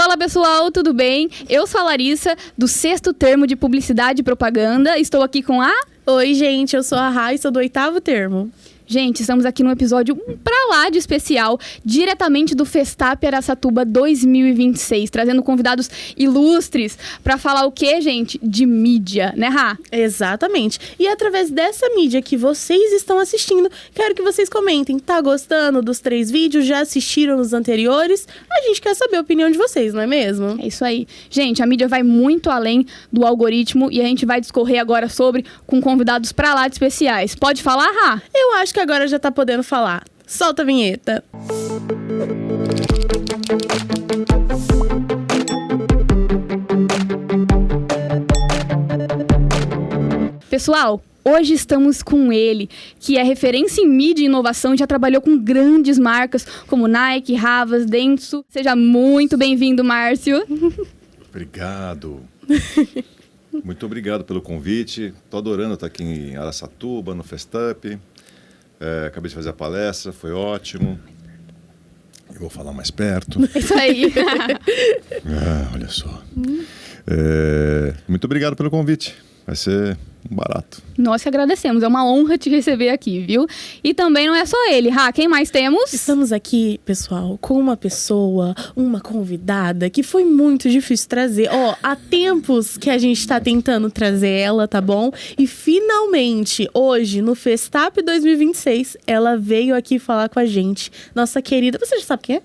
Fala pessoal, tudo bem? Eu sou a Larissa, do 6º termo de Publicidade e Propaganda. Estou aqui com a... Oi, gente, eu sou a Rai, sou do 8º termo. Gente, estamos aqui num episódio pra lá de especial, diretamente do Festap Araçatuba 2026, trazendo convidados ilustres pra falar o quê, gente? De mídia, né, Rá? Exatamente. E através dessa mídia que vocês estão assistindo, quero que vocês comentem. Tá gostando dos 3 vídeos? Já assistiram os anteriores? A gente quer saber a opinião de vocês, não é mesmo? É isso aí. Gente, a mídia vai muito além do algoritmo e a gente vai discorrer agora sobre com convidados pra lá de especiais. Pode falar, Rá? Eu acho que agora já tá podendo falar. Solta a vinheta. Pessoal, hoje estamos com ele, que é referência em mídia e inovação e já trabalhou com grandes marcas como Nike, Havas, Dentsu. Seja muito bem-vindo, Márcio. Obrigado. Muito obrigado pelo convite. Tô adorando estar aqui em Araçatuba, no Festap. Acabei de fazer a palestra, foi ótimo. Eu vou falar mais perto. Isso aí. Olha só. Muito obrigado pelo convite. Vai ser barato. Nós que agradecemos, é uma honra te receber aqui, viu? E também não é só ele, Rá, quem mais temos? Estamos aqui, pessoal, com uma pessoa, uma convidada que foi muito difícil trazer. Há tempos que a gente tá tentando trazer ela, tá bom? E finalmente, hoje, no Festap 2026, ela veio aqui falar com a gente. Nossa querida, você já sabe quem é?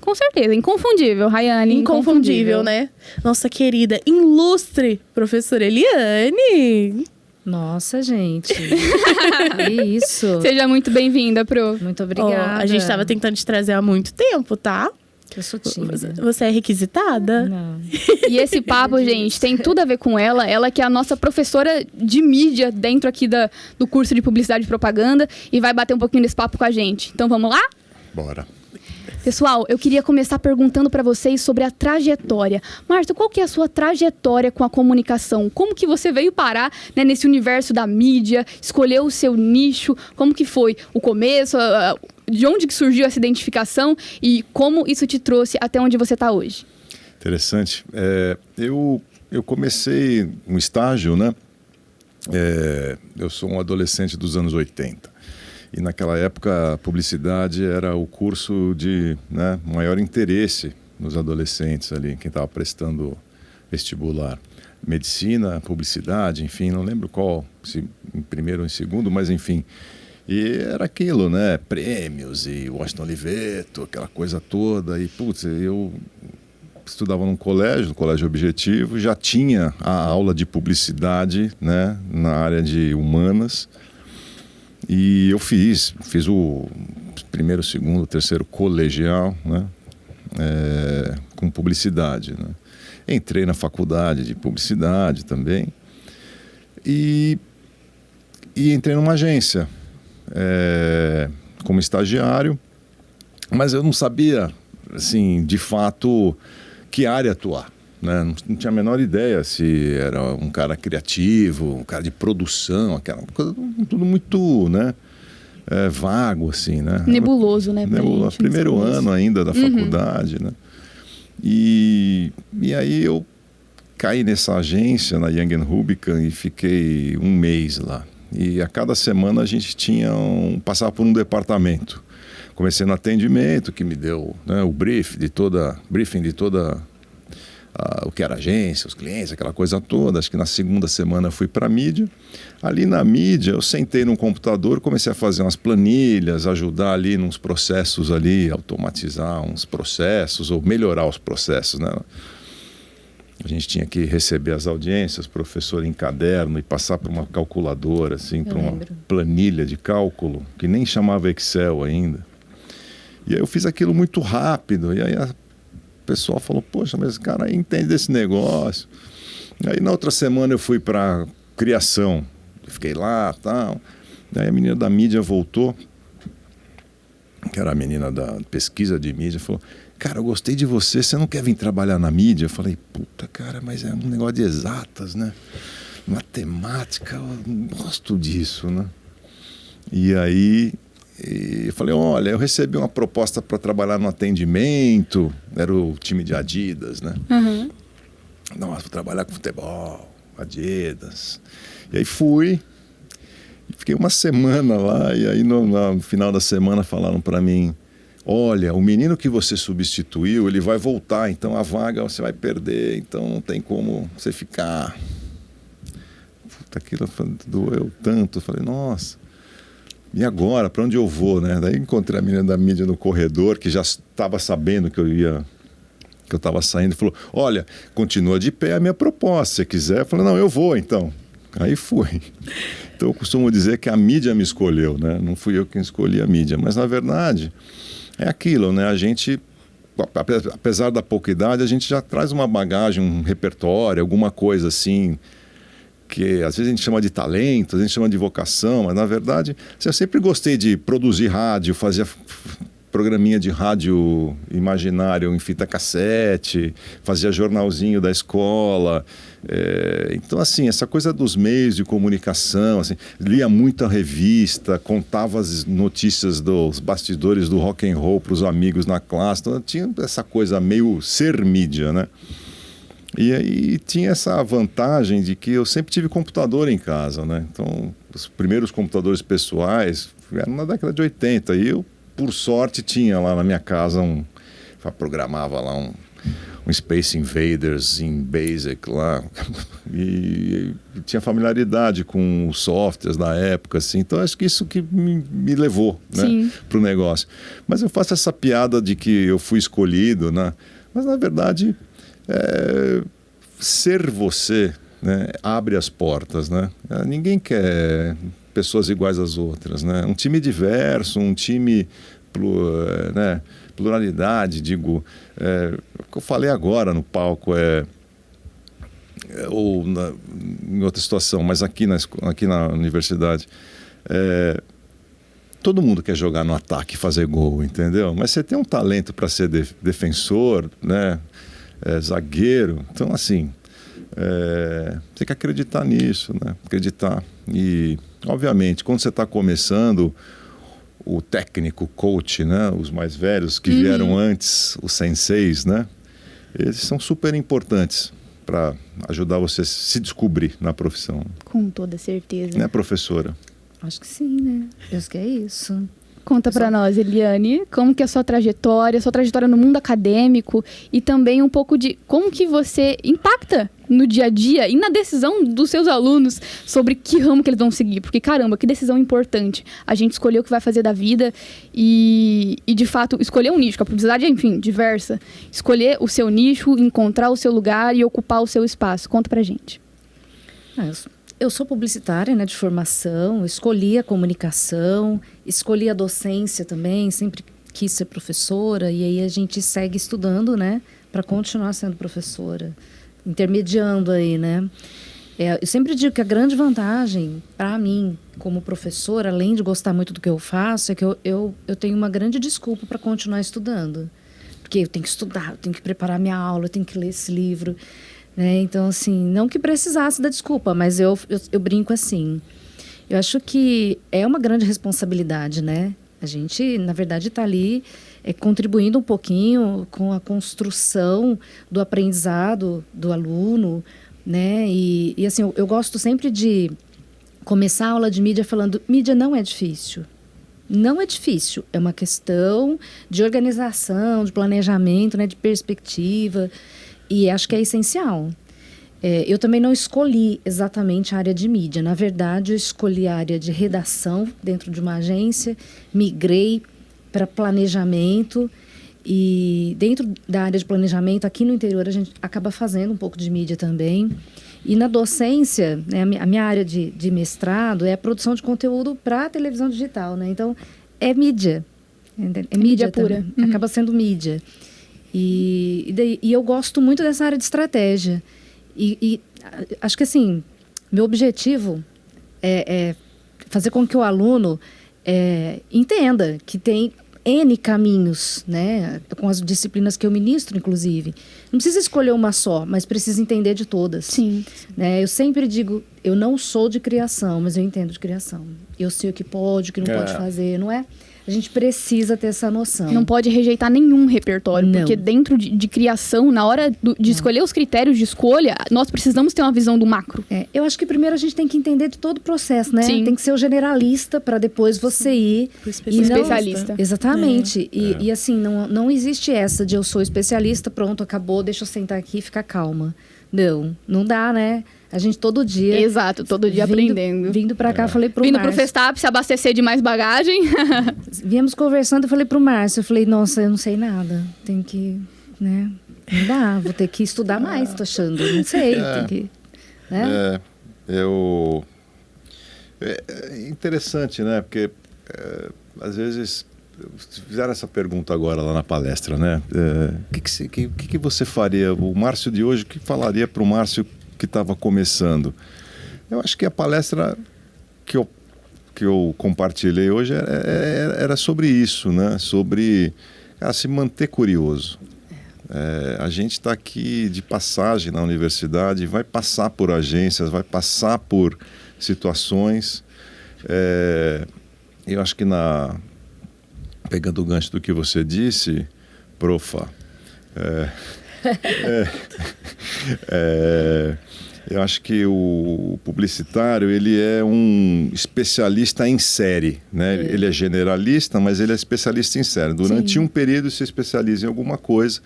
Com certeza, inconfundível, Rayane. Inconfundível, né? Nossa querida, ilustre professora Eliane. Nossa, gente. Que isso. Seja muito bem-vinda, Pro. Muito obrigada. A gente tava tentando te trazer há muito tempo, tá? Eu sou tímida. Você é requisitada? Não. E esse papo, gente, tem tudo a ver com ela. Ela que é a nossa professora de mídia dentro aqui do curso de Publicidade e Propaganda e vai bater um pouquinho desse papo com a gente. Então, vamos lá? Bora. Pessoal, eu queria começar perguntando para vocês sobre a trajetória. Márcio, qual que é a sua trajetória com a comunicação? Como que você veio parar, né, nesse universo da mídia, escolheu o seu nicho? Como que foi o começo? De onde que surgiu essa identificação? E como isso te trouxe até onde você está hoje? Interessante. Eu comecei um estágio, né? Eu sou um adolescente dos anos 80. E naquela época a publicidade era o curso de maior interesse nos adolescentes ali, quem estava prestando vestibular. Medicina, publicidade, enfim, não lembro qual, se em primeiro ou em segundo, mas enfim. E era aquilo, né? Prêmios e Washington Oliveto, aquela coisa toda. E, putz, eu estudava no Colégio Objetivo, já tinha a aula de publicidade, né, na área de humanas. E eu fiz o primeiro, segundo, terceiro colegial, né, com publicidade, né. Entrei na faculdade de publicidade também e entrei numa agência como estagiário, mas eu não sabia, assim, de fato, que área atuar. Né? Não tinha a menor ideia se era um cara criativo, um cara de produção, aquela coisa, tudo muito, né, vago, assim, né? Nebuloso, né? Nebuloso. Primeiro ano ainda da faculdade, né? E aí eu caí nessa agência, na Young & Rubicam, e fiquei um mês lá. E a cada semana a gente passava por um departamento. Comecei no atendimento, que me deu, né, o briefing de toda o que era agência, os clientes, aquela coisa toda. Acho que na segunda semana eu fui para a mídia. Ali na mídia eu sentei num computador, comecei a fazer umas planilhas, ajudar ali nos processos ali, automatizar uns processos ou melhorar os processos, né? A gente tinha que receber as audiências, professor em caderno e passar para uma calculadora, assim, para uma planilha de cálculo, que nem chamava Excel ainda. E aí eu fiz aquilo muito rápido, e aí o pessoal falou, poxa, mas esse cara aí entende desse negócio. Aí na outra semana eu fui para criação, fiquei lá e tal. Aí a menina da mídia voltou, que era a menina da pesquisa de mídia, falou, cara, eu gostei de você, você não quer vir trabalhar na mídia? Eu falei, puta, cara, mas é um negócio de exatas, né? Matemática, eu não gosto disso, né? E aí E eu falei, olha, eu recebi uma proposta para trabalhar no atendimento, era o time de Adidas, né? Uhum. Nossa, vou trabalhar com futebol, Adidas. E aí fui, fiquei uma semana lá, e aí no final da semana falaram para mim, olha, o menino que você substituiu, ele vai voltar, então a vaga você vai perder, então não tem como você ficar. Puta, aquilo doeu tanto, eu falei, nossa, e agora, para onde eu vou, né? Daí encontrei a menina da mídia no corredor, que já estava sabendo que eu estava saindo, e falou, olha, continua de pé a minha proposta, se você quiser. Eu falei, não, eu vou então. Aí fui. Então eu costumo dizer que a mídia me escolheu, né? Não fui eu quem escolhi a mídia, mas na verdade é aquilo, né? A gente, apesar da pouca idade, a gente já traz uma bagagem, um repertório, alguma coisa assim, que às vezes a gente chama de talento, a gente chama de vocação, mas na verdade eu sempre gostei de produzir rádio, fazia programinha de rádio imaginário em fita cassete, fazia jornalzinho da escola. Então, assim, essa coisa dos meios de comunicação, assim, lia muita revista, contava as notícias dos bastidores do rock and roll para os amigos na classe. Então, tinha essa coisa meio ser mídia, né? E aí tinha essa vantagem de que eu sempre tive computador em casa, né? Então, os primeiros computadores pessoais eram na década de 80 e eu, por sorte, tinha lá na minha casa programava lá um Space Invaders em Basic lá e tinha familiaridade com os softwares da época, assim. Então acho que isso que me levou, né, para o negócio. Mas eu faço essa piada de que eu fui escolhido, né? Mas na verdade ser você, né, abre as portas, né? Ninguém quer pessoas iguais às outras, né? Um time diverso, um time né, pluralidade, digo, o que eu falei agora no palco ou em outra situação, mas aqui na universidade, todo mundo quer jogar no ataque e fazer gol, entendeu? Mas você tem um talento para ser defensor, né, zagueiro, então assim, você tem que acreditar nisso, né? Acreditar. E, obviamente, quando você está começando, o técnico, coach, né? Os mais velhos que vieram antes, os senseis, né? Eles são super importantes para ajudar você a se descobrir na profissão. Com toda certeza. Né, professora? Acho que sim, né? Eu acho que é isso. Conta pra nós, Eliane, como que é a sua trajetória no mundo acadêmico e também um pouco de como que você impacta no dia a dia e na decisão dos seus alunos sobre que ramo que eles vão seguir. Porque, caramba, que decisão importante. A gente escolheu o que vai fazer da vida e de fato, escolher um nicho, que a publicidade é, enfim, diversa. Escolher o seu nicho, encontrar o seu lugar e ocupar o seu espaço. Conta pra gente. Eu sou publicitária, né, de formação, escolhi a comunicação, escolhi a docência também, sempre quis ser professora, e aí a gente segue estudando, né, para continuar sendo professora, intermediando aí, né. Eu sempre digo que a grande vantagem para mim, como professora, além de gostar muito do que eu faço, é que eu tenho uma grande desculpa para continuar estudando. Porque eu tenho que estudar, eu tenho que preparar minha aula, eu tenho que ler esse livro. Né? Então, assim, não que precisasse da desculpa, mas eu brinco assim. Eu acho que é uma grande responsabilidade, né? A gente, na verdade, está ali contribuindo um pouquinho com a construção do aprendizado do aluno, né? E assim, eu gosto sempre de começar a aula de mídia falando, mídia não é difícil. Não é difícil, é uma questão de organização, de planejamento, né? De perspectiva. E acho que é essencial. Eu também não escolhi exatamente a área de mídia. Na verdade, eu escolhi a área de redação dentro de uma agência, migrei para planejamento. E dentro da área de planejamento, aqui no interior, a gente acaba fazendo um pouco de mídia também. E na docência, né, a minha área de mestrado é a produção de conteúdo para a televisão digital. Né? Então, é mídia. É mídia pura. Acaba sendo mídia. E eu gosto muito dessa área de estratégia. E acho que, assim, meu objetivo é fazer com que o aluno entenda que tem N caminhos, né? Com as disciplinas que eu ministro, inclusive. Não precisa escolher uma só, mas precisa entender de todas. Sim. Né? Eu sempre digo, eu não sou de criação, mas eu entendo de criação. Eu sei o que pode, o que não pode fazer, não é? A gente precisa ter essa noção. Não pode rejeitar nenhum repertório, Não. porque dentro de criação, na hora de escolher os critérios de escolha, nós precisamos ter uma visão do macro. Eu acho que primeiro a gente tem que entender de todo o processo, né? Sim. Tem que ser o generalista para depois você ir... Pro e não- especialista. Exatamente. E assim, não existe essa de eu sou especialista, pronto, acabou, deixa eu sentar aqui e ficar calma. Não dá, né? A gente todo dia... Exato, todo dia aprendendo. Vindo para cá, falei pro Vindo pro Márcio. Festap, se abastecer de mais bagagem. Viemos conversando, eu falei pro Márcio, eu falei, nossa, eu não sei nada. Tem que, né? Não dá, vou ter que estudar mais, tô achando. Não sei, tem que... Né? É interessante, né? Porque às vezes fizeram essa pergunta agora lá na palestra, né? O que você faria? O Márcio de hoje, o que falaria para o Márcio que estava começando? Eu acho que a palestra que eu compartilhei hoje era sobre isso, né? Sobre se manter curioso. A gente está aqui de passagem na universidade, vai passar por agências, vai passar por situações. Eu acho que pegando o gancho do que você disse, profa, eu acho que o publicitário, ele é um especialista em série, né? Ele é generalista, mas ele é especialista em série. Durante um período se especializa em alguma coisa.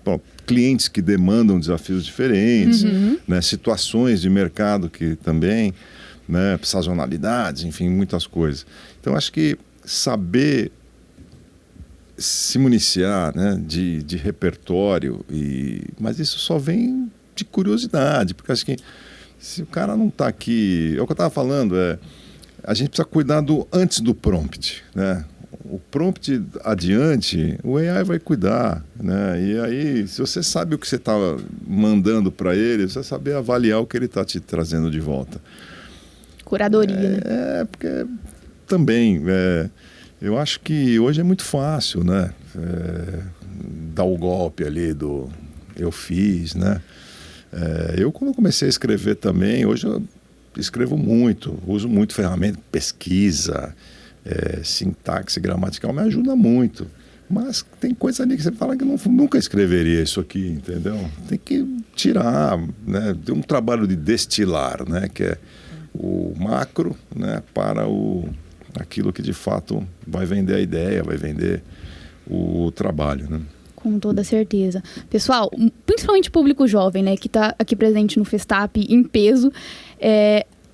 Bom, clientes que demandam desafios diferentes, né? Situações de mercado que também, né? Sazonalidades, enfim, muitas coisas. Então, acho que saber se municiar, né? de repertório, mas isso só vem de curiosidade, porque acho que se o cara não está aqui... É o que eu estava falando, a gente precisa cuidar antes do prompt, né? O prompt adiante, o AI vai cuidar, né? E aí, se você sabe o que você está mandando para ele, você vai saber avaliar o que ele está te trazendo de volta. Curadoria, né? Porque também, eu acho que hoje é muito fácil, né? Dar o golpe ali do eu fiz, né? Eu, quando comecei a escrever também, hoje eu escrevo muito, uso muito ferramenta, pesquisa, sintaxe gramatical, me ajuda muito. Mas tem coisa ali que você fala que nunca escreveria isso aqui, entendeu? Tem que tirar, né? Tem um trabalho de destilar, né? Que é o macro, né? Para aquilo que de fato vai vender a ideia, vai vender o trabalho, né? Com toda certeza. Pessoal, principalmente público jovem, né, que está aqui presente no Festap em peso,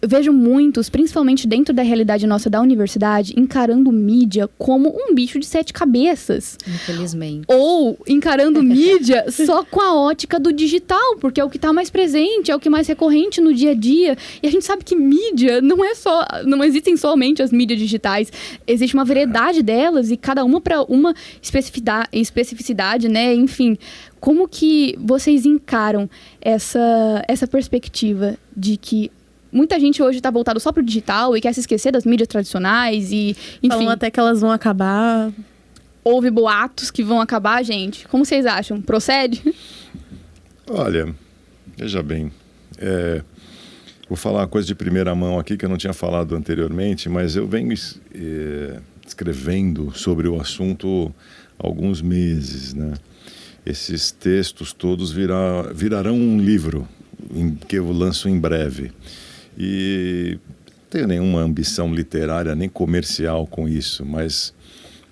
eu vejo muitos, principalmente dentro da realidade nossa da universidade, encarando mídia como um bicho de 7 cabeças. Infelizmente. Ou encarando mídia só com a ótica do digital, porque é o que está mais presente, é o que é mais recorrente no dia a dia. E a gente sabe que mídia não existem somente as mídias digitais. Existe uma variedade delas e cada uma para uma especificidade, né? Enfim, como que vocês encaram essa perspectiva de que muita gente hoje está voltada só para o digital e quer se esquecer das mídias tradicionais e, enfim... Falam até que elas vão acabar. Houve boatos que vão acabar, gente. Como vocês acham? Procede? Olha, veja bem, vou falar uma coisa de primeira mão aqui que eu não tinha falado anteriormente, mas eu venho escrevendo sobre o assunto há alguns meses, né? Esses textos todos virarão um livro que eu lanço em breve. E não tenho nenhuma ambição literária nem comercial com isso, mas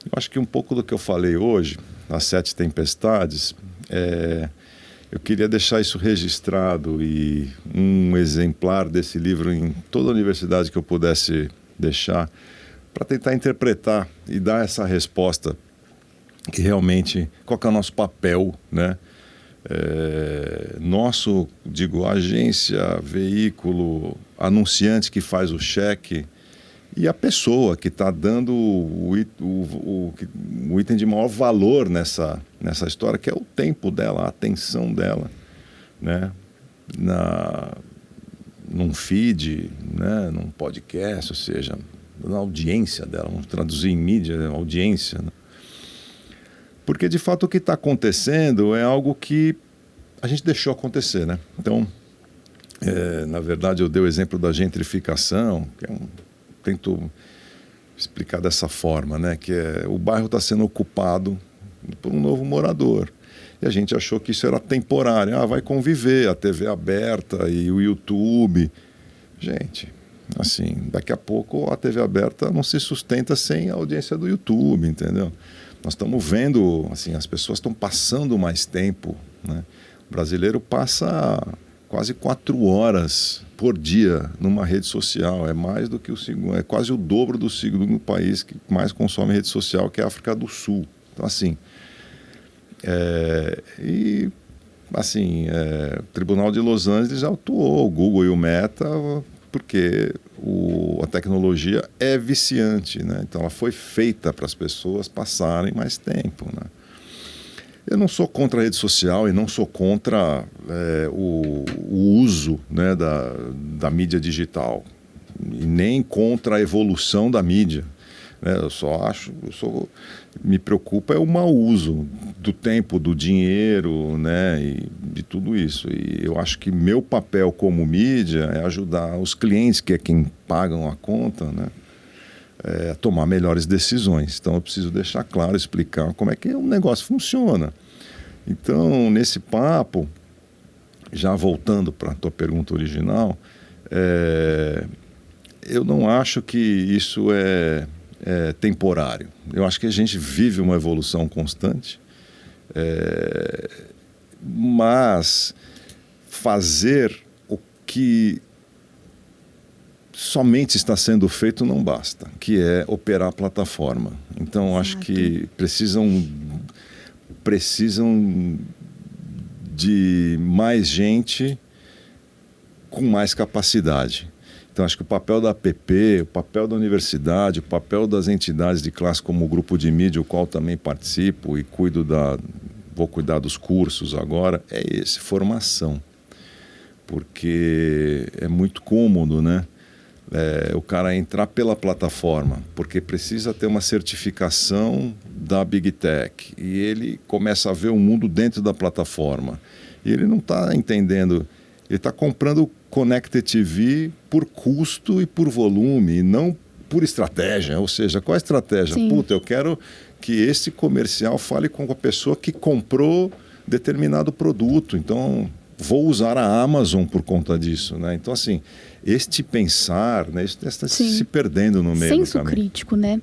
eu acho que um pouco do que eu falei hoje, nas 7 Tempestades, eu queria deixar isso registrado e um exemplar desse livro em toda a universidade que eu pudesse deixar, para tentar interpretar e dar essa resposta que realmente, qual que é o nosso papel, né? Nosso, agência, veículo, anunciante que faz o cheque e a pessoa que está dando o item de maior valor nessa história, que é o tempo dela, a atenção dela, né? Num feed, né? Num podcast, ou seja, na audiência dela, vamos traduzir em mídia, audiência, né? Porque, de fato, o que está acontecendo é algo que a gente deixou acontecer, né? Então, na verdade, eu dei o exemplo da gentrificação, que tento explicar dessa forma, né? Que o bairro está sendo ocupado por um novo morador. E a gente achou que isso era temporário. Vai conviver, a TV aberta e o YouTube. Gente, assim, daqui a pouco a TV aberta não se sustenta sem a audiência do YouTube, entendeu? Nós estamos vendo, assim, as pessoas estão passando mais tempo, né? O brasileiro passa quase 4 horas por dia numa rede social. É mais do que o segundo, é quase o dobro do segundo país que mais consome rede social, que é a África do Sul. Então, assim, o Tribunal de Los Angeles atuou, o Google e o Meta, porque a tecnologia é viciante, né? Então ela foi feita para as pessoas passarem mais tempo, né? Eu não sou contra a rede social e não sou contra o uso, né, da mídia digital, e nem contra a evolução da mídia, né? Me preocupa o mau uso do tempo, do dinheiro, né, e de tudo isso. E eu acho que meu papel como mídia é ajudar os clientes, que é quem pagam a conta, né, a tomar melhores decisões. Então eu preciso deixar claro, explicar como é que o negócio funciona. Então, nesse papo, já voltando para a tua pergunta original, eu não acho que isso é temporário. Eu acho que a gente vive uma evolução constante, mas fazer o que somente está sendo feito não basta, que é operar a plataforma. Então, acho que precisam de mais gente com mais capacidade. Então, acho que o papel da APP, o papel da universidade, o papel das entidades de classe como o grupo de mídia, o qual também participo e vou cuidar dos cursos agora, é esse, formação. Porque é muito cômodo, né? O cara entrar pela plataforma, porque precisa ter uma certificação da Big Tech. E ele começa a ver o mundo dentro da plataforma. E ele não está entendendo, ele está comprando Connected TV por custo e por volume, e não por estratégia. Ou seja, qual a estratégia? Sim. Puta, eu quero que esse comercial fale com a pessoa que comprou determinado produto. Então, vou usar a Amazon por conta disso, né? Então, assim, este pensar, né, isso está se perdendo no meio do caminho. Senso crítico, né?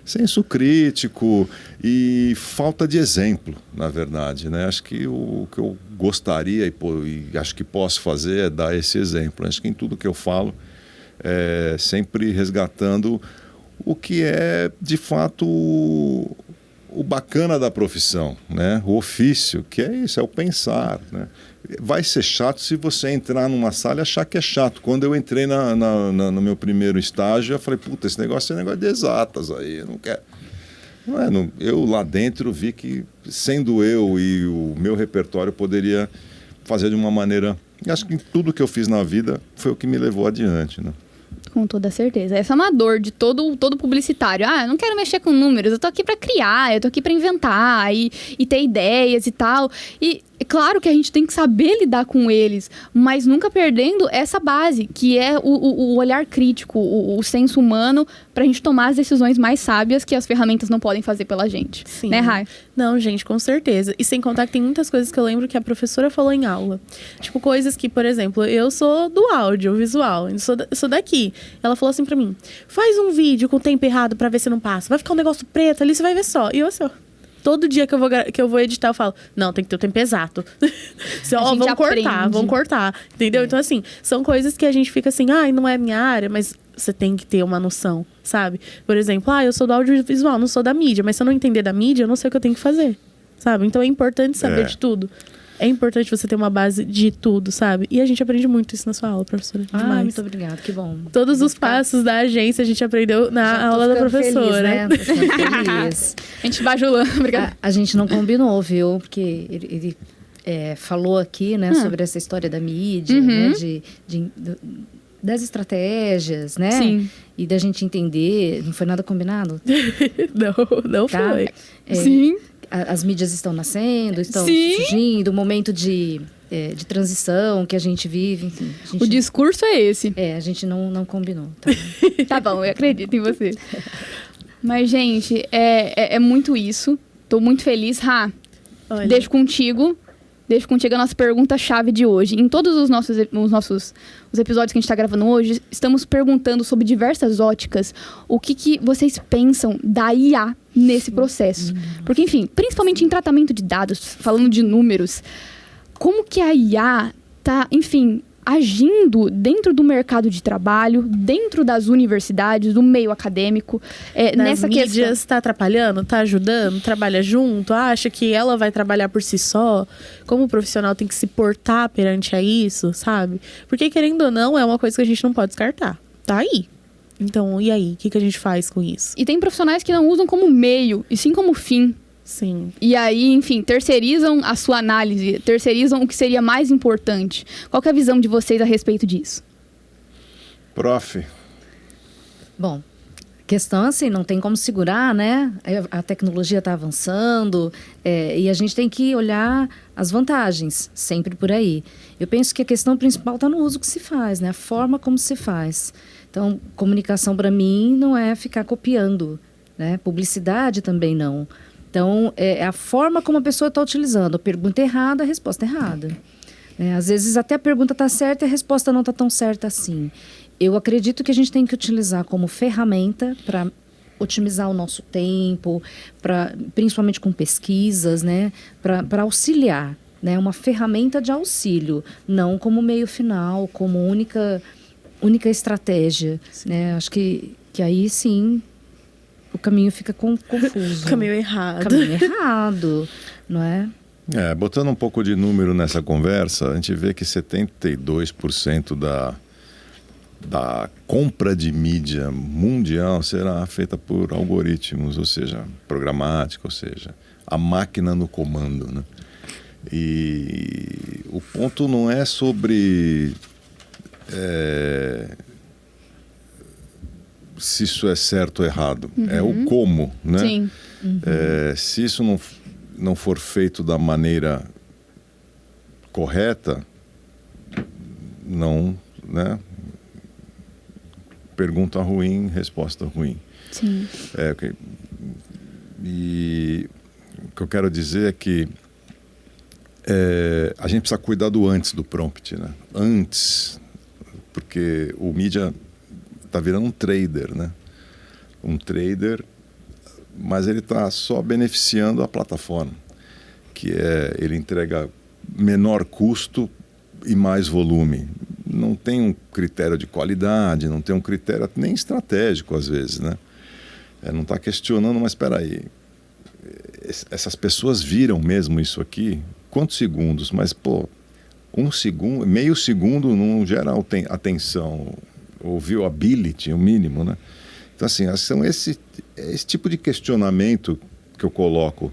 Senso crítico e falta de exemplo, na verdade, né? Acho que o que eu gostaria e acho que posso fazer é dar esse exemplo. Acho que em tudo que eu falo, sempre resgatando o que é, de fato, o bacana da profissão, né? O ofício, que é isso, é o pensar, né? Vai ser chato se você entrar numa sala e achar que é chato. Quando eu entrei no meu primeiro estágio, eu falei, puta, esse negócio é negócio de exatas aí, eu não quero. Eu lá dentro vi que, sendo eu e o meu repertório, poderia fazer de uma maneira... Acho que tudo que eu fiz na vida foi o que me levou adiante, né? Com toda certeza. Essa é uma dor de todo publicitário. Eu não quero mexer com números, eu tô aqui para criar, eu tô aqui para inventar e ter ideias e tal. E é claro que a gente tem que saber lidar com eles, mas nunca perdendo essa base, que é o olhar crítico, o senso humano, pra gente tomar as decisões mais sábias que as ferramentas não podem fazer pela gente. Sim. Né, Rai? Não, gente, com certeza. E sem contar que tem muitas coisas que eu lembro que a professora falou em aula. Tipo, coisas que, por exemplo, eu sou do audiovisual, eu sou daqui. Ela falou assim pra mim, faz um vídeo com o tempo errado pra ver se não passa. Vai ficar um negócio preto ali, você vai ver só. E eu assim, ó. Todo dia que eu vou editar, eu falo, não, tem que ter o tempo exato. Vamos cortar, entendeu? Então, assim, são coisas que a gente fica assim, não é minha área, mas você tem que ter uma noção, sabe? Por exemplo, eu sou do audiovisual, não sou da mídia, mas se eu não entender da mídia, eu não sei o que eu tenho que fazer, sabe? Então é importante saber de tudo. É importante você ter uma base de tudo, sabe? E a gente aprende muito isso na sua aula, professora. Demais. Muito obrigada, que bom. Todos os passos da agência a gente aprendeu na aula da professora. Feliz, né? Tô ficando feliz. A gente bajulando, obrigada. A gente não combinou, viu? Porque ele falou aqui, né, sobre essa história da mídia, né? Das estratégias, né? Sim. E da gente entender. Não foi nada combinado? Não foi. Sim. as mídias estão nascendo, estão Sim. surgindo, o momento de transição que a gente vive, enfim. O discurso é esse. A gente não combinou. Tá? Tá bom, eu acredito em você. Mas, gente, é muito isso. Tô muito feliz. Rá, Olha, deixo contigo a nossa pergunta-chave de hoje. Em todos os episódios que a gente está gravando hoje, estamos perguntando sobre diversas óticas o que vocês pensam da IA nesse processo. Porque, enfim, principalmente em tratamento de dados, falando de números, como que a IA está, enfim, agindo dentro do mercado de trabalho, dentro das universidades, do meio acadêmico, nessa mídias, questão. está atrapalhando, está ajudando, trabalha junto, acha que ela vai trabalhar por si só? Como o profissional tem que se portar perante a isso, sabe? Porque, querendo ou não, é uma coisa que a gente não pode descartar. Tá aí. Então, e aí? O que a gente faz com isso? E tem profissionais que não usam como meio, e sim como fim. Sim. E aí, enfim, terceirizam a sua análise, terceirizam o que seria mais importante. Qual que é a visão de vocês a respeito disso? Prof. Bom, questão assim, não tem como segurar, né? A tecnologia está avançando e a gente tem que olhar as vantagens, sempre por aí. Eu penso que a questão principal está no uso que se faz, né? A forma como se faz. Então, comunicação para mim não é ficar copiando, né? Publicidade também não. Então, é a forma como a pessoa está utilizando. A pergunta errada, a resposta errada. Às vezes até a pergunta está certa e a resposta não está tão certa assim. Eu acredito que a gente tem que utilizar como ferramenta para otimizar o nosso tempo, principalmente com pesquisas, né? Para auxiliar, né? Uma ferramenta de auxílio, não como meio final, como única estratégia. Né? Acho que aí sim o caminho fica confuso. Caminho errado. Caminho errado, não é? Botando um pouco de número nessa conversa, a gente vê que 72% da compra de mídia mundial será feita por algoritmos, ou seja, programática, ou seja, a máquina no comando, né? E o ponto não é sobre se isso é certo ou errado, é o como, né? Sim. Se isso não for feito da maneira correta, não, né? Pergunta ruim, resposta ruim. Sim. E o que eu quero dizer é que a gente precisa cuidar do antes do prompt, né? Antes, porque o mídia está virando um trader, né? Um trader, mas ele está só beneficiando a plataforma, que ele entrega menor custo e mais volume. Não tem um critério de qualidade, não tem um critério nem estratégico às vezes, né? Não está questionando, mas espera aí, essas pessoas viram mesmo isso aqui? Quantos segundos? Mas, um segundo, meio segundo não gera atenção, ou viewability, o mínimo, né? Então, assim, são esse tipo de questionamento que eu coloco,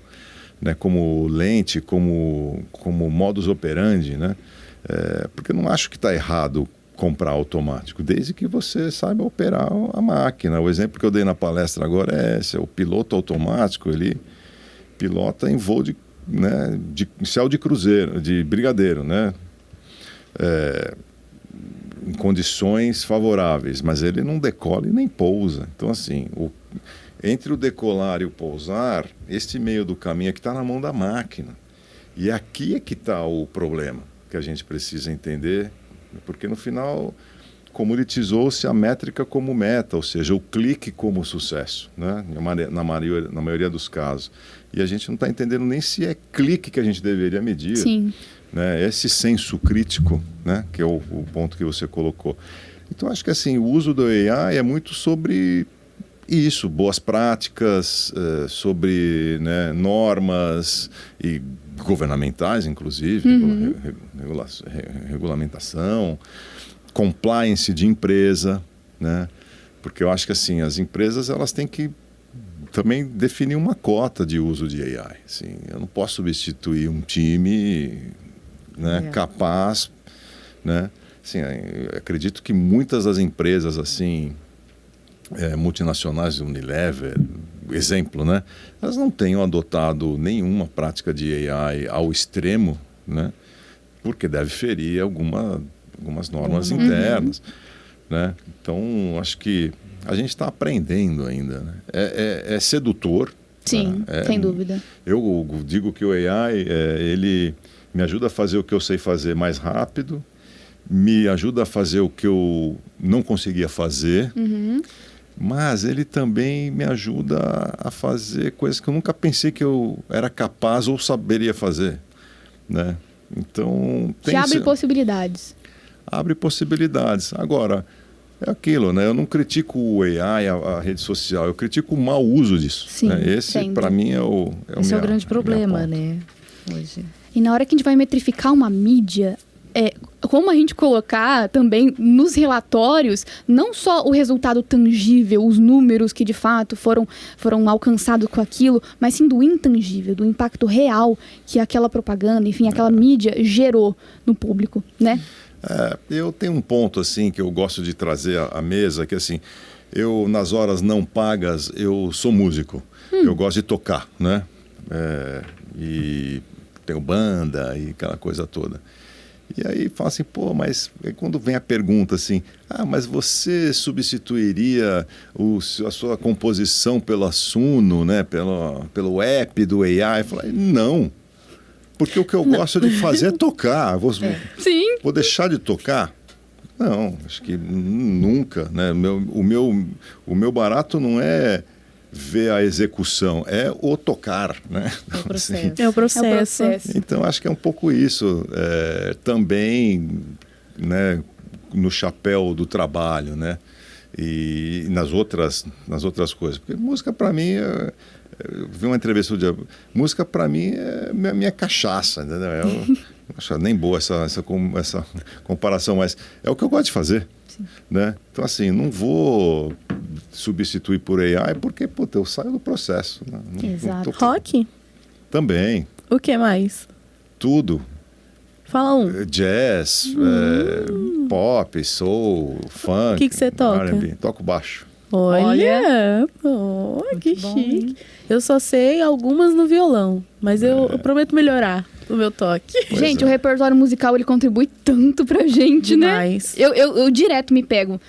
né, como lente, como modus operandi, né? Porque eu não acho que está errado comprar automático, desde que você saiba operar a máquina. O exemplo que eu dei na palestra agora é esse: o piloto automático, ele pilota em voo de céu de cruzeiro, de brigadeiro, né? Em condições favoráveis, mas ele não decola e nem pousa. Então, assim, entre o decolar e o pousar, este meio do caminho é que está na mão da máquina. E aqui é que está o problema que a gente precisa entender, porque no final comoditizou-se a métrica como meta, ou seja, o clique como sucesso, né? Na maioria dos casos. E a gente não está entendendo nem se é clique que a gente deveria medir. Sim. Né? Esse senso crítico, né? Que é o ponto que você colocou. Então, acho que assim, o uso do AI é muito sobre isso, boas práticas, sobre, né, normas e governamentais, inclusive, regulamentação, compliance de empresa, né? Porque eu acho que assim, as empresas elas têm que também definir uma cota de uso de AI. Assim, eu não posso substituir um time, né, capaz, né? Assim, eu acredito que muitas das empresas assim multinacionais, Unilever, exemplo, né? Elas não tenham adotado nenhuma prática de AI ao extremo, né? Porque deve ferir algumas normas internas, né? Então, acho que a gente está aprendendo ainda, né? É sedutor. Sim, sem dúvida. Eu digo que o AI, ele me ajuda a fazer o que eu sei fazer mais rápido, me ajuda a fazer o que eu não conseguia fazer, mas ele também me ajuda a fazer coisas que eu nunca pensei que eu era capaz ou saberia fazer, né? Então... Te abre possibilidades. Abre possibilidades. Agora, é aquilo, né? Eu não critico o AI, a rede social, eu critico o mau uso disso. Sim, né? Esse, para mim, esse é o grande problema, né? Hoje. E na hora que a gente vai metrificar uma mídia, como a gente colocar também nos relatórios, não só o resultado tangível, os números que de fato foram alcançados com aquilo, mas sim do intangível, do impacto real que aquela propaganda, enfim, aquela mídia gerou no público, né? Eu tenho um ponto assim que eu gosto de trazer à mesa, que assim, eu nas horas não pagas, eu sou músico, eu gosto de tocar, né? E tenho banda e aquela coisa toda. E aí fala assim, pô, mas quando vem a pergunta assim, mas você substituiria a sua composição pela Suno, né? Pelo app do AI? Eu falei, não. Porque o que eu gosto de fazer é tocar. Sim. Vou deixar de tocar? Não, acho que nunca, né? O meu barato não é ver a execução, é o tocar, né? É o processo. Assim, É o processo. então, acho que é um pouco isso. Também, né, no chapéu do trabalho, né? E nas outras coisas. Porque música, para mim, eu vi uma entrevista do dia. Música, para mim, é minha cachaça, entendeu? Eu acho nem boa essa comparação, mas é o que eu gosto de fazer. Né? Então, assim, não vou substituir por AI porque, eu saio do processo. Né? Exato. Rock? Também. O que mais? Tudo. Fala um. Jazz, pop, soul, funk. O que você toca? R&B. Toco baixo. Olha! Oh, que bom, chique. hein? Eu só sei algumas no violão, mas eu prometo melhorar o meu toque. Gente, o repertório musical, ele contribui tanto pra gente, Demais. né? Eu direto me pego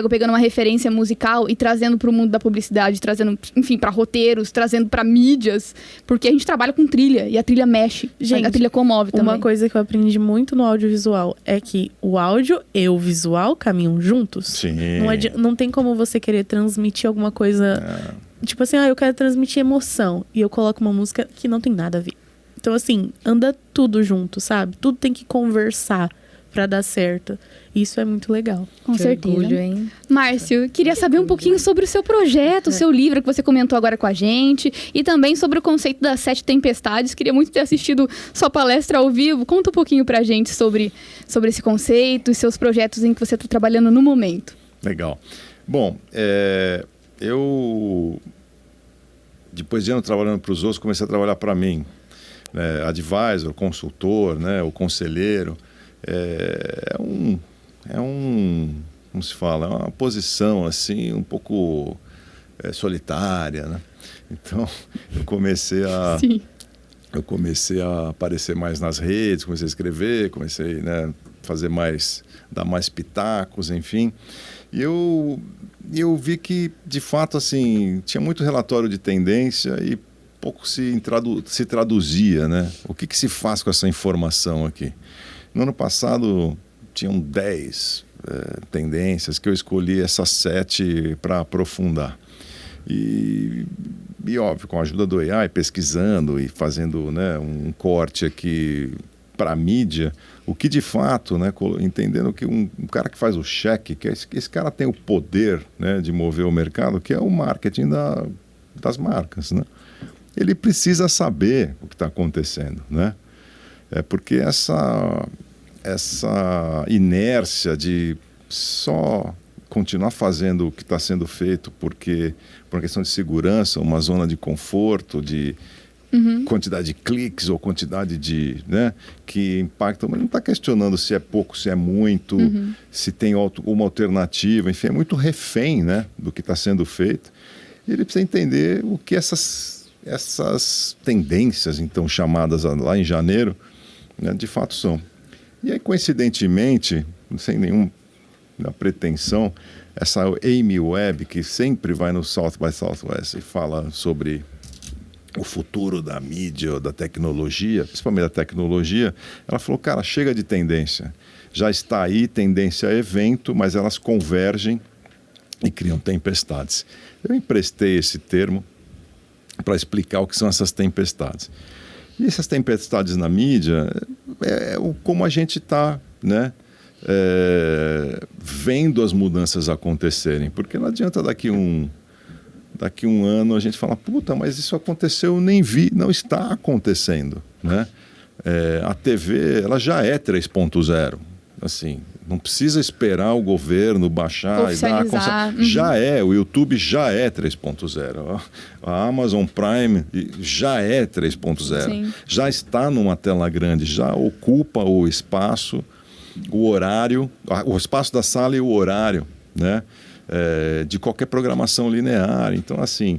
pegando uma referência musical e trazendo pro mundo da publicidade, trazendo, enfim, pra roteiros, trazendo pra mídias, porque a gente trabalha com trilha e a trilha mexe, Gente, a trilha comove também. Uma coisa que eu aprendi muito no audiovisual é que o áudio e o visual caminham juntos. Sim. Não tem como você querer transmitir alguma coisa... Tipo assim, eu quero transmitir emoção e eu coloco uma música que não tem nada a ver. Então, assim, anda tudo junto, sabe? Tudo tem que conversar pra dar certo. Isso é muito legal. Com Que certeza. orgulho, hein? Márcio, queria saber um pouquinho sobre o seu projeto, o seu livro que você comentou agora com a gente, e também sobre o conceito das 7 tempestades. Queria muito ter assistido sua palestra ao vivo. Conta um pouquinho pra gente sobre esse conceito e seus projetos em que você está trabalhando no momento. Legal. Bom, eu, depois de anos trabalhando para os outros, comecei a trabalhar para mim. Advisor, consultor, né, o conselheiro, como se fala, é uma posição assim um pouco solitária, né? Então eu comecei a aparecer mais nas redes, comecei a escrever, comecei, né, dar mais pitacos, enfim. E eu vi que de fato assim tinha muito relatório de tendência e pouco se traduzia, né? O que se faz com essa informação aqui? No ano passado, tinham 10 tendências que eu escolhi essas 7 para aprofundar. E óbvio, com a ajuda do AI, pesquisando e fazendo, né, um corte aqui para a mídia, o que de fato, né, entendendo que um cara que faz o cheque, que esse cara tem o poder, né, de mover o mercado, que é o marketing das marcas, né? Ele precisa saber o que está acontecendo, né? Porque essa inércia de só continuar fazendo o que está sendo feito por uma questão de segurança, uma zona de conforto, de quantidade de cliques ou quantidade de, né, que impactam, mas não está questionando se é pouco, se é muito, se tem uma alternativa, enfim, é muito refém, né, do que está sendo feito. E ele precisa entender o que essas tendências, então chamadas lá em janeiro, né, de fato são. E aí, coincidentemente, sem nenhuma pretensão, essa Amy Webb, que sempre vai no South by Southwest e fala sobre o futuro da mídia, da tecnologia, principalmente da tecnologia, ela falou, cara, chega de tendência. Já está aí, tendência a evento, mas elas convergem e criam tempestades. Eu emprestei esse termo para explicar o que são essas tempestades. E essas tempestades na mídia como a gente está, né, vendo as mudanças acontecerem. Porque não adianta daqui um ano a gente falar, puta, mas isso aconteceu, eu nem vi. Não está acontecendo, né? A TV, ela já é 3.0. Assim, não precisa esperar o governo baixar e dar já o YouTube já é 3.0. A Amazon Prime já é 3.0. Já está numa tela grande, já ocupa o espaço, o horário, o espaço da sala e o horário, né? De qualquer programação linear. Então, assim,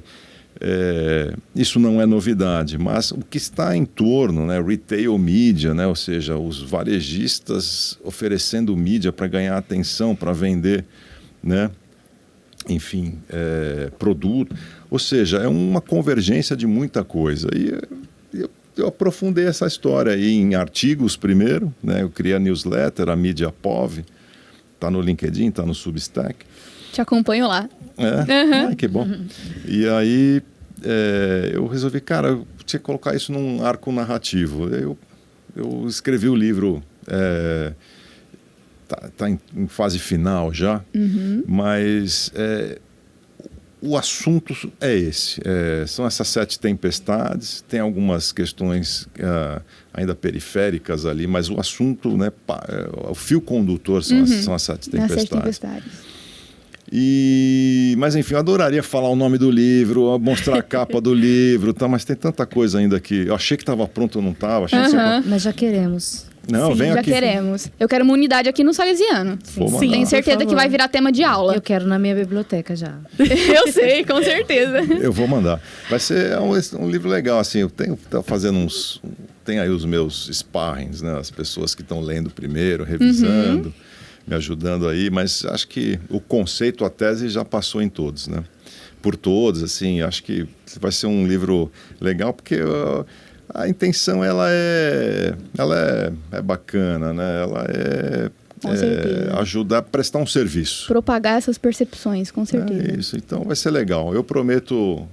isso não é novidade, mas o que está em torno, né, retail media, né, ou seja, os varejistas oferecendo mídia para ganhar atenção, para vender, né, enfim, produto, ou seja, é uma convergência de muita coisa. E eu aprofundei essa história aí em artigos primeiro, né, eu criei a newsletter, a Mídia POV, está no LinkedIn, está no Substack. Te acompanho lá. Ai, que bom. E aí eu resolvi, cara, eu tinha que colocar isso num arco narrativo. Eu escrevi o livro, tá em fase final já, mas o assunto é esse. São essas 7 tempestades, tem algumas questões ainda periféricas ali, mas o assunto, né, o fio condutor são as 7 tempestades. Mas enfim, eu adoraria falar o nome do livro, mostrar a capa do livro, tá? Mas tem tanta coisa ainda que eu achei que estava pronto, eu não estava. Mas já queremos. Não, sim, vem já aqui. queremos. Eu quero uma unidade aqui no Salesiano. Sim. Tenho certeza que vai virar tema de aula. Eu quero na minha biblioteca já. Eu sei, com certeza. Eu vou mandar. Vai ser um livro legal, assim, eu tô fazendo tem aí os meus sparrings, né? As pessoas que estão lendo primeiro, revisando, me ajudando aí, mas acho que o conceito, a tese já passou em todos, né? Por todos, assim, acho que vai ser um livro legal, porque a intenção, ela é bacana, né? Ela ajudar a prestar um serviço. Propagar essas percepções, com certeza. É isso, então vai ser legal. Eu prometo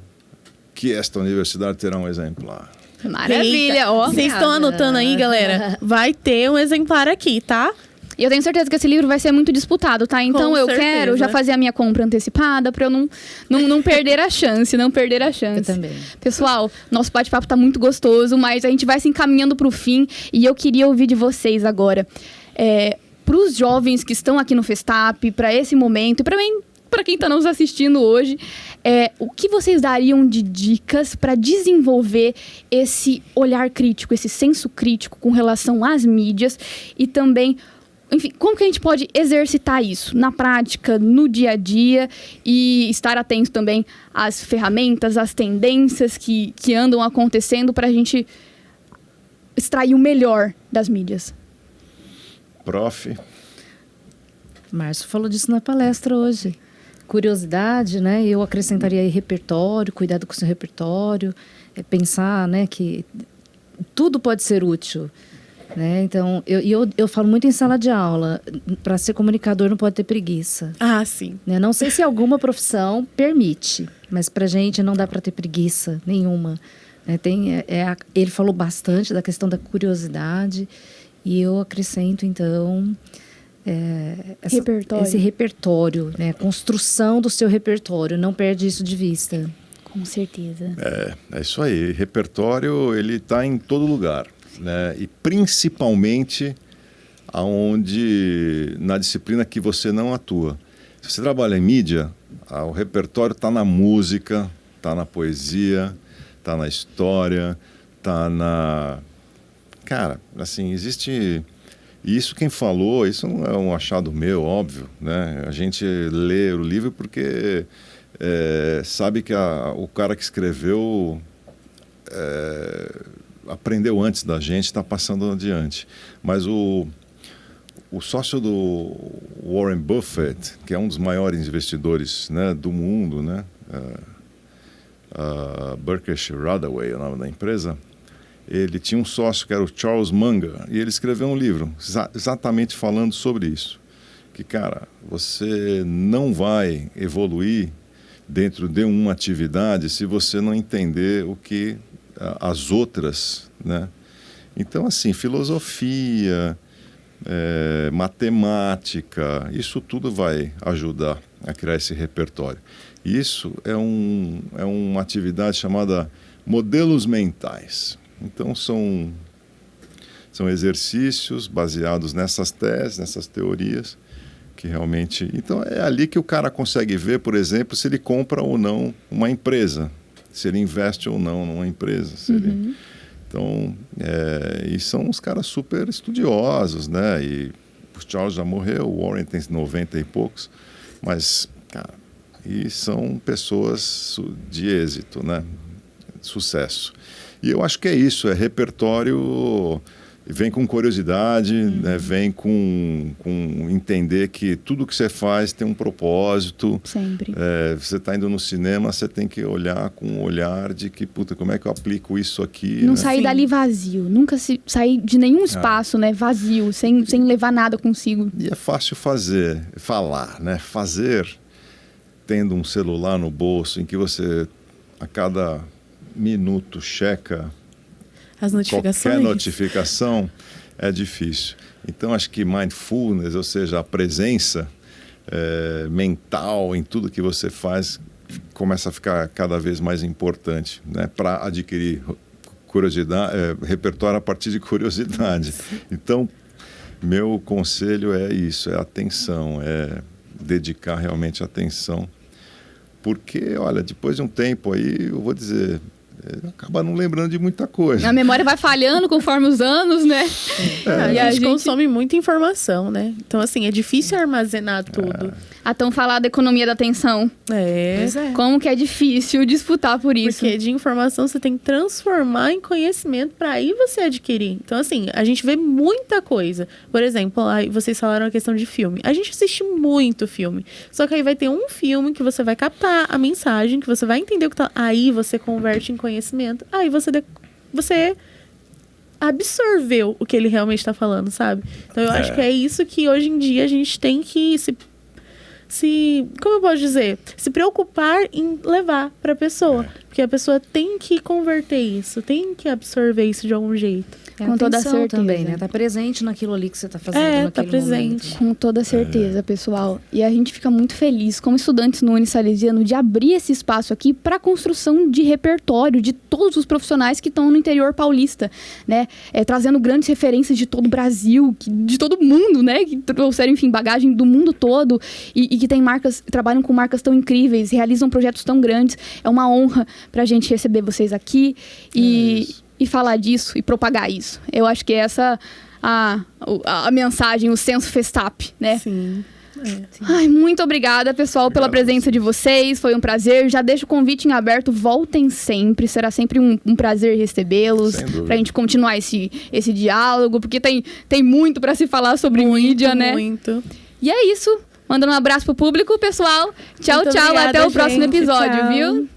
que esta universidade terá um exemplar. Maravilha, ó. Vocês estão anotando aí, galera? Vai ter um exemplar aqui, tá? E eu tenho certeza que esse livro vai ser muito disputado, tá? Então Com eu certeza. quero já fazer a minha compra antecipada para eu não perder a chance, não perder a chance. Eu também. Pessoal, nosso bate-papo tá muito gostoso, mas a gente vai se encaminhando para o fim e eu queria ouvir de vocês agora. Para os jovens que estão aqui no Festap, para esse momento, e para quem está nos assistindo hoje, o que vocês dariam de dicas para desenvolver esse olhar crítico, esse senso crítico com relação às mídias e também, enfim, como que a gente pode exercitar isso na prática, no dia a dia e estar atento também às ferramentas, às tendências que andam acontecendo para a gente extrair o melhor das mídias? Prof. Márcio falou disso na palestra hoje. Curiosidade, né? Eu acrescentaria aí repertório, cuidado com o seu repertório, pensar, né, que tudo pode ser útil, né? Então, eu falo muito em sala de aula, para ser comunicador não pode ter preguiça. Ah, sim. Né? Não sei se alguma profissão permite, mas pra gente não dá para ter preguiça nenhuma. Né? Ele falou bastante da questão da curiosidade e eu acrescento, então, esse repertório, né? A construção do seu repertório, não perde isso de vista. Com certeza. É isso aí. Repertório, ele está em todo lugar, né? E principalmente na disciplina que você não atua. Se você trabalha em mídia, o repertório está na música, está na poesia, está na história, está na... Cara, assim, existe... E isso quem falou, isso não é um achado meu, óbvio, né? A gente lê o livro porque sabe que o cara que escreveu aprendeu antes da gente, está passando adiante. Mas o sócio do Warren Buffett, que é um dos maiores investidores, né, do mundo, né, Berkshire Hathaway é o nome da empresa, ele tinha um sócio que era o Charles Munger, e ele escreveu um livro exatamente falando sobre isso. Que, cara, você não vai evoluir dentro de uma atividade se você não entender o que as outras, né? Então, assim, filosofia, matemática, isso tudo vai ajudar a criar esse repertório. Isso é uma atividade chamada modelos mentais. Então, são exercícios baseados nessas teses, nessas teorias, que realmente... Então, é ali que o cara consegue ver, por exemplo, se ele compra ou não uma empresa, se ele investe ou não numa empresa. Então, e são uns caras super estudiosos, né? E o Charles já morreu, o Warren tem 90 e poucos, mas, cara, e são pessoas de êxito, né? Sucesso. E eu acho que é isso, é repertório... Vem com curiosidade, né? Vem com entender que tudo que você faz tem um propósito. Sempre. Você está indo no cinema, você tem que olhar com um olhar de que, puta, como é que eu aplico isso aqui? Não né? sair dali vazio, nunca sair de nenhum espaço, né? Vazio, sem levar nada consigo. E é fácil falar, né? Fazer tendo um celular no bolso em que você, a cada minuto, checa... As notificações. Qualquer notificação é difícil. Então, acho que mindfulness, ou seja, a presença mental em tudo que você faz, começa a ficar cada vez mais importante, né? Para adquirir curiosidade, repertório a partir de curiosidade. Então, meu conselho é isso, é atenção, é dedicar realmente atenção. Porque, olha, depois de um tempo aí, eu vou dizer... acaba não lembrando de muita coisa. A memória vai falhando conforme os anos, né? E a gente consome muita informação, né? Então, assim, é difícil armazenar tudo. A tão falada economia da atenção. Pois é. Como que é difícil disputar por isso. Porque de informação você tem que transformar em conhecimento para aí você adquirir. Então, assim, a gente vê muita coisa. Por exemplo, aí vocês falaram a questão de filme. A gente assiste muito filme. Só que aí vai ter um filme que você vai captar a mensagem, que você vai entender o que tá... Aí você converte em conhecimento. Aí você absorveu o que ele realmente está falando, sabe? Então, eu acho que é isso que hoje em dia a gente tem que como eu posso dizer? Se preocupar em levar para a pessoa. Porque a pessoa tem que converter isso, tem que absorver isso de algum jeito. Com toda certeza também, né? Tá presente naquilo ali que você tá fazendo. Tá presente. Momento. Com toda certeza, pessoal. E a gente fica muito feliz, como estudantes no Unisalesiano, de abrir esse espaço aqui para a construção de repertório de todos os profissionais que estão no interior paulista, né? Trazendo grandes referências de todo o Brasil, de todo mundo, né? Que trouxeram, enfim, bagagem do mundo todo e que trabalham com marcas tão incríveis, realizam projetos tão grandes. É uma honra pra gente receber vocês aqui e falar disso e propagar isso. Eu acho que é essa a mensagem, o senso Festap, né? Sim. Ai, muito obrigada, pessoal, pela presença de vocês. Foi um prazer. Já deixo o convite em aberto. Voltem sempre. Será sempre um prazer recebê-los. Pra gente continuar esse diálogo. Porque tem muito pra se falar sobre mídia, né? Muito. E é isso. Mandando um abraço pro público, pessoal. Tchau, muito tchau. obrigada, até o próximo gente. episódio, Tchau. viu?